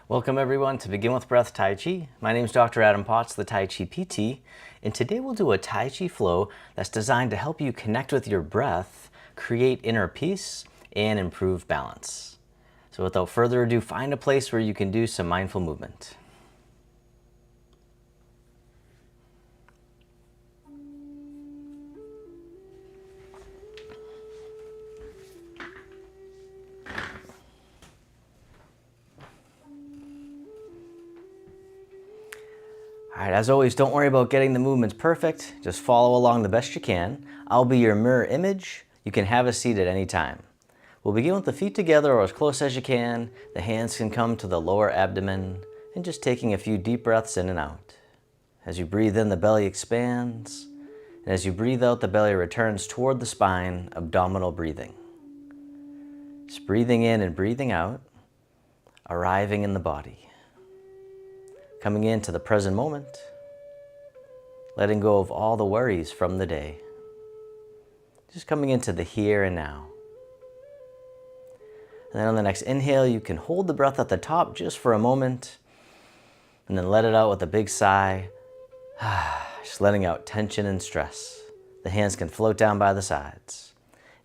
Welcome everyone to Begin With Breath Tai Chi. My name is Dr. Adam Potts, the Tai Chi PT, and today we'll do a Tai Chi flow that's designed to help you connect with your breath, create inner peace, and improve balance. So without further ado, find a place where you can do some mindful movement. All right, as always, don't worry about getting the movements perfect. Just follow along the best you can. I'll be your mirror image. You can have a seat at any time. We'll begin with the feet together or as close as you can. The hands can come to the lower abdomen and just taking a few deep breaths in and out. As you breathe in, the belly expands. And as you breathe out, the belly returns toward the spine, abdominal breathing. Just breathing in and breathing out, arriving in the body. Coming into the present moment, letting go of all the worries from the day. Just coming into the here and now. And then on the next inhale, you can hold the breath at the top just for a moment, and then let it out with a big sigh, just letting out tension and stress. The hands can float down by the sides.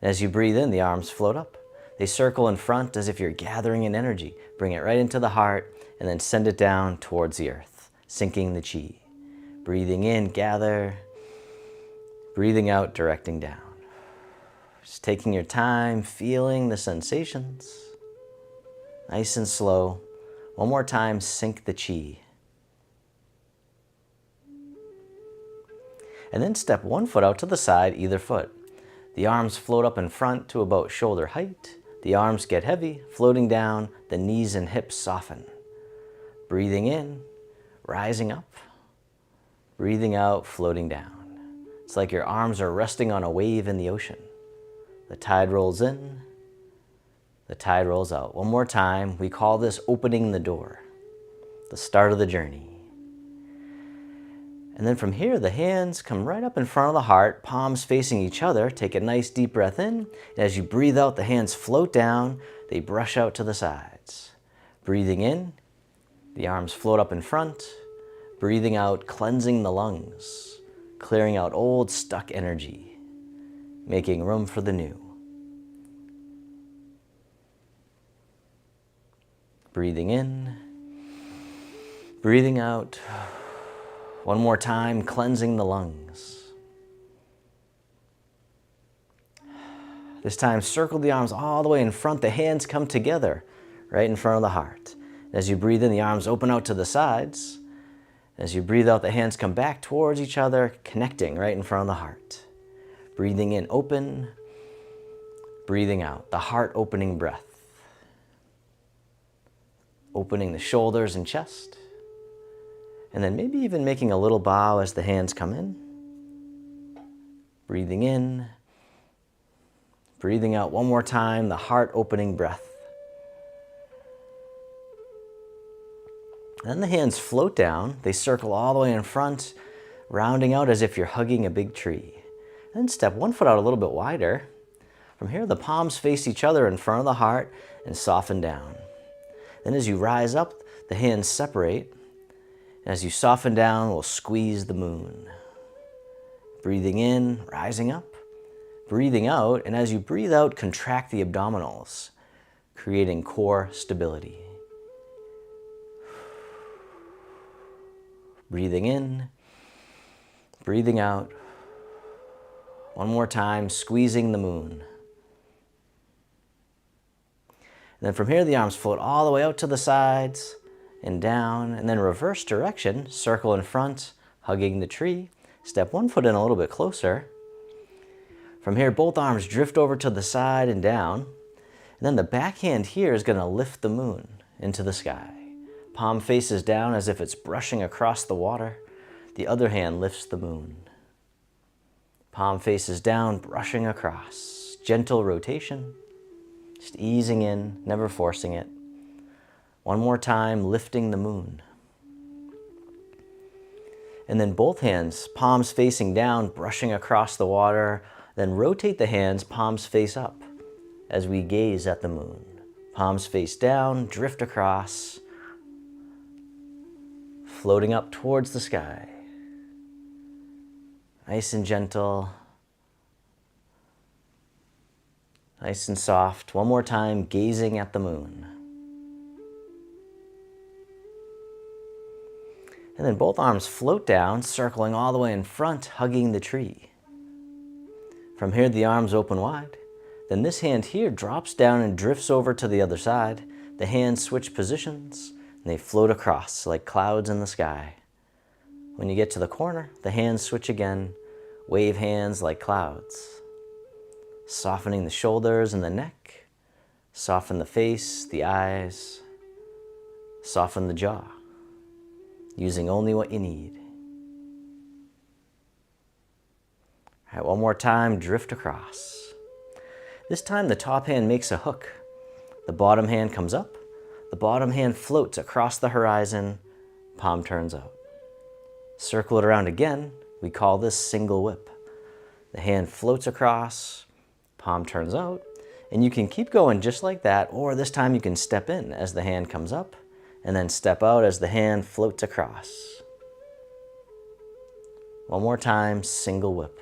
And as you breathe in, the arms float up. They circle in front as if you're gathering in energy. Bring it right into the heart, and then send it down towards the earth, sinking the chi. Breathing in, gather. Breathing out, directing down. Just taking your time, feeling the sensations. Nice and slow. One more time, sink the chi. And then step one foot out to the side, either foot. The arms float up in front to about shoulder height. The arms get heavy, floating down. The knees and hips soften. Breathing in, rising up. Breathing out, floating down. It's like your arms are resting on a wave in the ocean. The tide rolls in, the tide rolls out. One more time, we call this opening the door, the start of the journey. And then from here, the hands come right up in front of the heart, palms facing each other. Take a nice deep breath in. And as you breathe out, the hands float down. They brush out to the sides. Breathing in, the arms float up in front. Breathing out, cleansing the lungs, clearing out old stuck energy, making room for the new. Breathing in, breathing out. One more time, cleansing the lungs. This time, circle the arms all the way in front. The hands come together right in front of the heart. As you breathe in, the arms open out to the sides. As you breathe out, the hands come back towards each other, connecting right in front of the heart. Breathing in, open. Breathing out, the heart opening breath. Opening the shoulders and chest. And then maybe even making a little bow as the hands come in. Breathing in. Breathing out one more time, the heart opening breath. Then the hands float down. They circle all the way in front, rounding out as if you're hugging a big tree. Then step one foot out a little bit wider. From here, the palms face each other in front of the heart and soften down. Then as you rise up, the hands separate. As you soften down, we'll squeeze the moon. Breathing in, rising up. Breathing out, and as you breathe out, contract the abdominals, creating core stability. Breathing in, breathing out. One more time, squeezing the moon. And then from here, the arms float all the way out to the sides and down, and then reverse direction, circle in front, hugging the tree. Step one foot in a little bit closer. From here, both arms drift over to the side and down. And then the back hand here is going to lift the moon into the sky. Palm faces down as if it's brushing across the water. The other hand lifts the moon. Palm faces down, brushing across. Gentle rotation. Just easing in, never forcing it. One more time, lifting the moon. And then both hands, palms facing down, brushing across the water. Then rotate the hands, palms face up, as we gaze at the moon. Palms face down, drift across, floating up towards the sky. Nice and gentle. Nice and soft. One more time, gazing at the moon. And then both arms float down, circling all the way in front, hugging the tree. From here, the arms open wide. Then this hand here drops down and drifts over to the other side. The hands switch positions, and they float across like clouds in the sky. When you get to the corner, the hands switch again, wave hands like clouds. Softening the shoulders and the neck, soften the face, the eyes, soften the jaw, using only what you need. All right, one more time, drift across. This time the top hand makes a hook. The bottom hand comes up, the bottom hand floats across the horizon, palm turns out. Circle it around again, we call this single whip. The hand floats across, palm turns out, and you can keep going just like that, or this time you can step in as the hand comes up, and then step out as the hand floats across. One more time, single whip.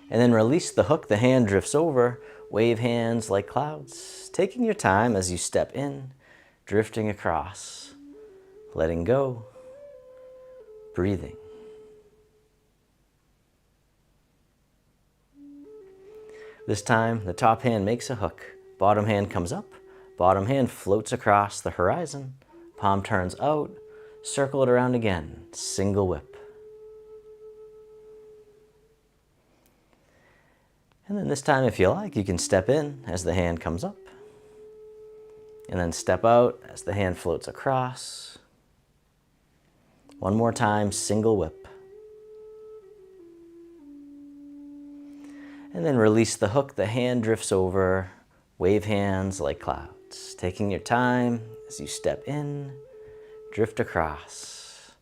And then release the hook, the hand drifts over, wave hands like clouds, taking your time as you step in, drifting across, letting go, breathing. This time, the top hand makes a hook, bottom hand comes up, bottom hand floats across the horizon, palm turns out, circle it around again, single whip. And then this time, if you like, you can step in as the hand comes up, and then step out as the hand floats across. One more time, single whip. And then release the hook, the hand drifts over, wave hands like clouds. Taking your time as you step in, drift across.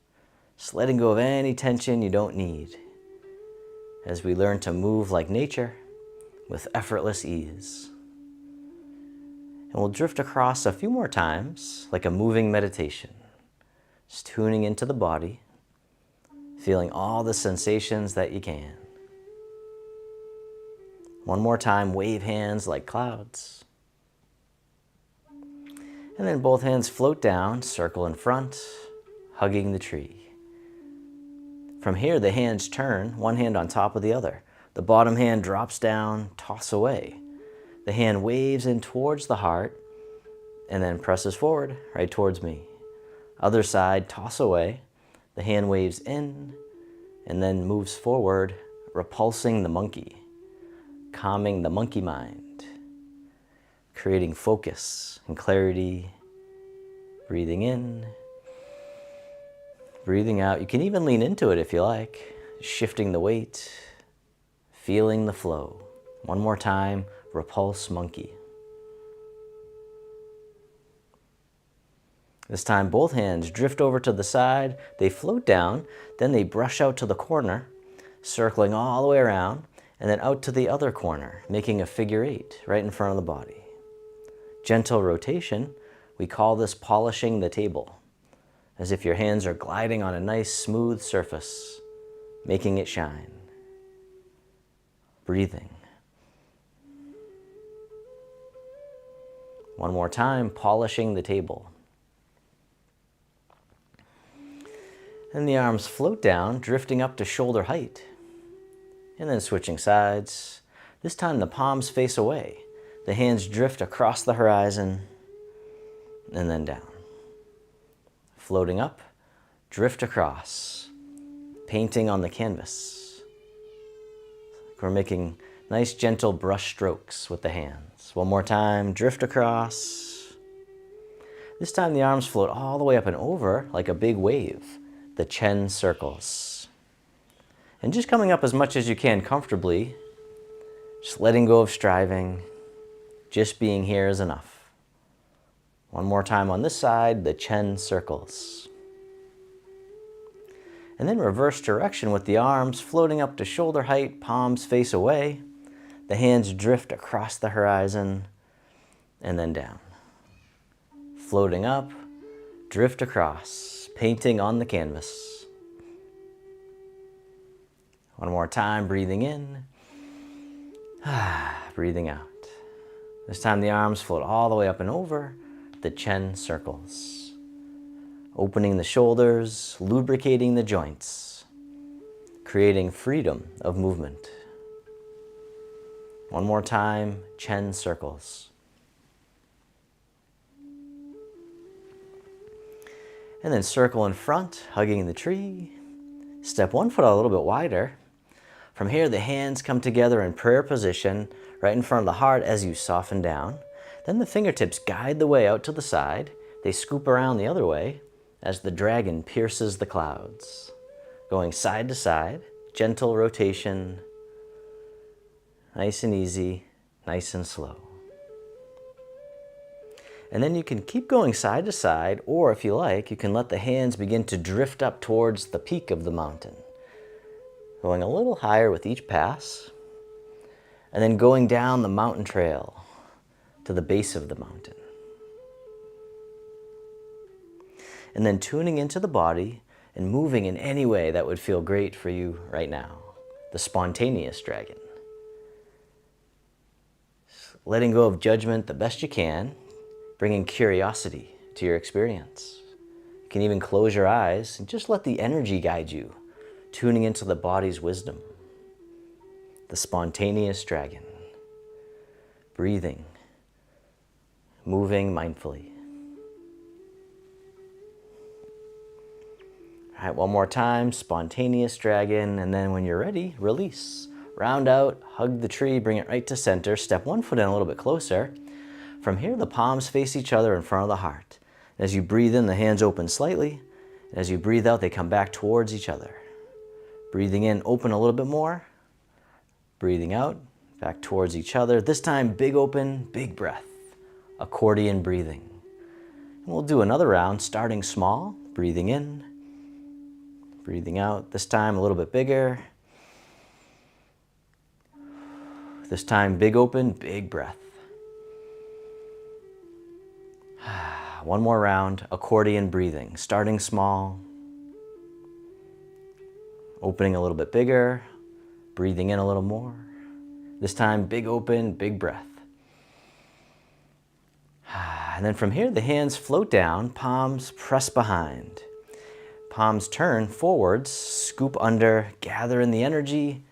Just letting go of any tension you don't need as we learn to move like nature with effortless ease. And we'll drift across a few more times like a moving meditation. Just tuning into the body, feeling all the sensations that you can. One more time, wave hands like clouds. And then both hands float down, circle in front, hugging the tree. From here, the hands turn, one hand on top of the other. The bottom hand drops down, toss away. The hand waves in towards the heart and then presses forward, right towards me. Other side, toss away. The hand waves in and then moves forward, repulsing the monkey. Calming the monkey mind, creating focus and clarity, breathing in, breathing out. You can even lean into it if you like, shifting the weight, feeling the flow. One more time, repulse monkey. This time both hands drift over to the side, they float down, then they brush out to the corner, circling all the way around, and then out to the other corner, making a figure eight right in front of the body. Gentle rotation, we call this polishing the table, as if your hands are gliding on a nice smooth surface, making it shine. Breathing. One more time, polishing the table. And the arms float down, drifting up to shoulder height. And then switching sides. This time the palms face away. The hands drift across the horizon and then down. Floating up, drift across, painting on the canvas. We're making nice gentle brush strokes with the hands. One more time, drift across. This time the arms float all the way up and over like a big wave. The chin circles. And just coming up as much as you can comfortably, just letting go of striving, just being here is enough. One more time on this side, the chin circles. And then reverse direction with the arms floating up to shoulder height, palms face away. The hands drift across the horizon and then down. floating up, drift across, painting on the canvas. One more time, breathing in, breathing out. This time the arms float all the way up and over, the chin circles. Opening the shoulders, lubricating the joints, creating freedom of movement. One more time, chin circles. And then circle in front, hugging the tree. Step one foot out a little bit wider. From here, the hands come together in prayer position, right in front of the heart as you soften down. Then the fingertips guide the way out to the side. They scoop around the other way as the dragon pierces the clouds. Going side to side, gentle rotation, nice and easy, nice and slow. And then you can keep going side to side, or if you like, you can let the hands begin to drift up towards the peak of the mountain. Going a little higher with each pass, and then going down the mountain trail to the base of the mountain. And then tuning into the body and moving in any way that would feel great for you right now. The spontaneous dragon. Letting go of judgment the best you can, bringing curiosity to your experience. You can even close your eyes and just let the energy guide you, tuning into the body's wisdom. The spontaneous dragon. Breathing, moving mindfully. All right, one more time, spontaneous dragon, and then when you're ready, release. Round out, hug the tree, bring it right to center. Step one foot in a little bit closer. From here, the palms face each other in front of the heart. As you breathe in, the hands open slightly. As you breathe out, they come back towards each other. Breathing in, open a little bit more. Breathing out, back towards each other. This time, big open, big breath. Accordion breathing. And we'll do another round, starting small. Breathing in, breathing out. This time, a little bit bigger. This time, big open, big breath. One more round, accordion breathing, starting small, opening a little bit bigger, breathing in a little more. This time, big open, big breath. And then from here, the hands float down, palms press behind. Palms turn forwards, scoop under, gather in the energy.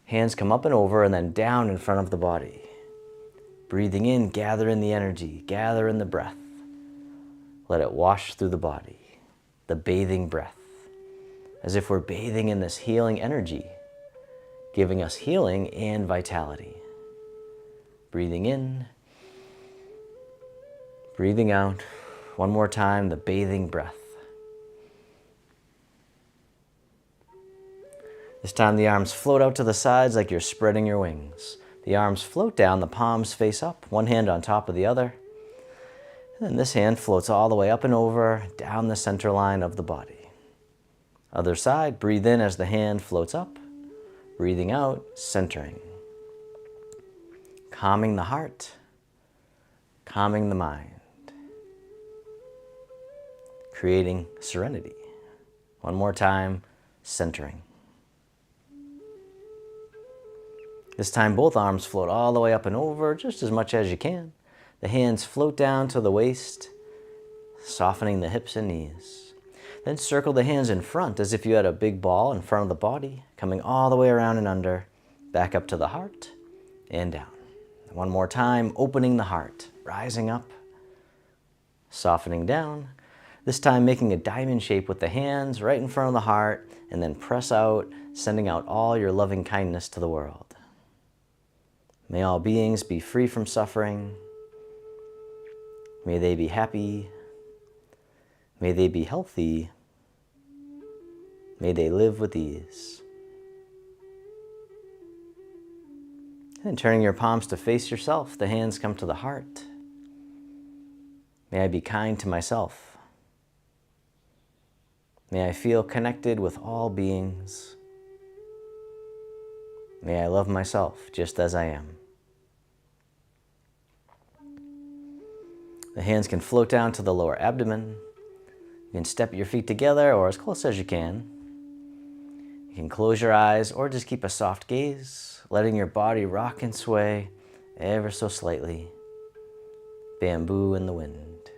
Hands come up and over and then down in front of the body. Breathing in, gather in the energy, gather in the breath. Let it wash through the body, the bathing breath, as if we're bathing in this healing energy, giving us healing and vitality. Breathing in, breathing out. One more time, the bathing breath. This time the arms float out to the sides like you're spreading your wings. The arms float down, the palms face up, one hand on top of the other. And then this hand floats all the way up and over, down the center line of the body. Other side, breathe in as the hand floats up. Breathing out, centering. Calming the heart, calming the mind. Creating serenity. One more time, centering. This time both arms float all the way up and over, just as much as you can. The hands float down to the waist, softening the hips and knees. Then circle the hands in front as if you had a big ball in front of the body, coming all the way around and under, back up to the heart and down. One more time, opening the heart, rising up, softening down. This time making a diamond shape with the hands right in front of the heart, and then press out, sending out all your loving kindness to the world. May all beings be free from suffering. May they be happy. May they be healthy. May they live with ease. And turning your palms to face yourself, the hands come to the heart. May I be kind to myself. May I feel connected with all beings. May I love myself just as I am. The hands can float down to the lower abdomen. You can step your feet together or as close as you can. You can close your eyes or just keep a soft gaze, letting your body rock and sway ever so slightly. Bamboo in the wind.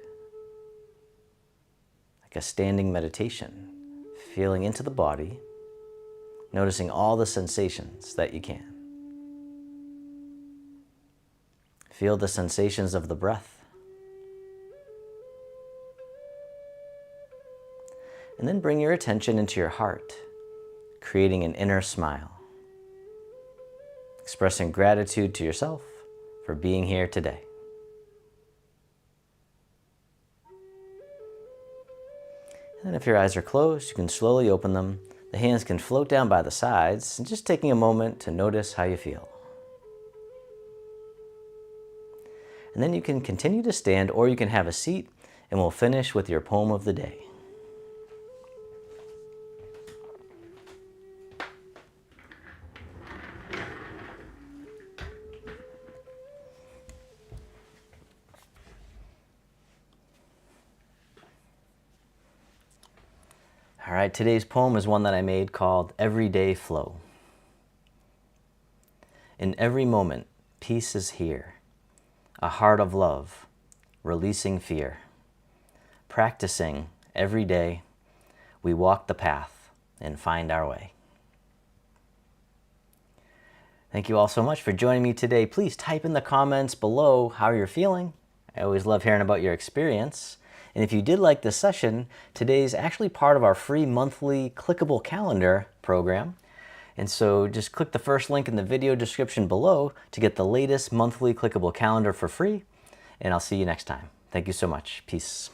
Like a standing meditation, feeling into the body, noticing all the sensations that you can. Feel the sensations of the breath. And then bring your attention into your heart, creating an inner smile. Expressing gratitude to yourself for being here today. And if your eyes are closed, you can slowly open them. The hands can float down by the sides, and just taking a moment to notice how you feel. And then you can continue to stand or you can have a seat, and we'll finish with your poem of the day. All right, today's poem is one that I made called Everyday Flow. In every moment, peace is here, a heart of love, releasing fear. Practicing every day, we walk the path and find our way. Thank you all so much for joining me today. Please type in the comments below how you're feeling. I always love hearing about your experience. And if you did like this session, today's actually part of our free monthly clickable calendar program. And so just click the first link in the video description below to get the latest monthly clickable calendar for free. And I'll see you next time. Thank you so much. Peace.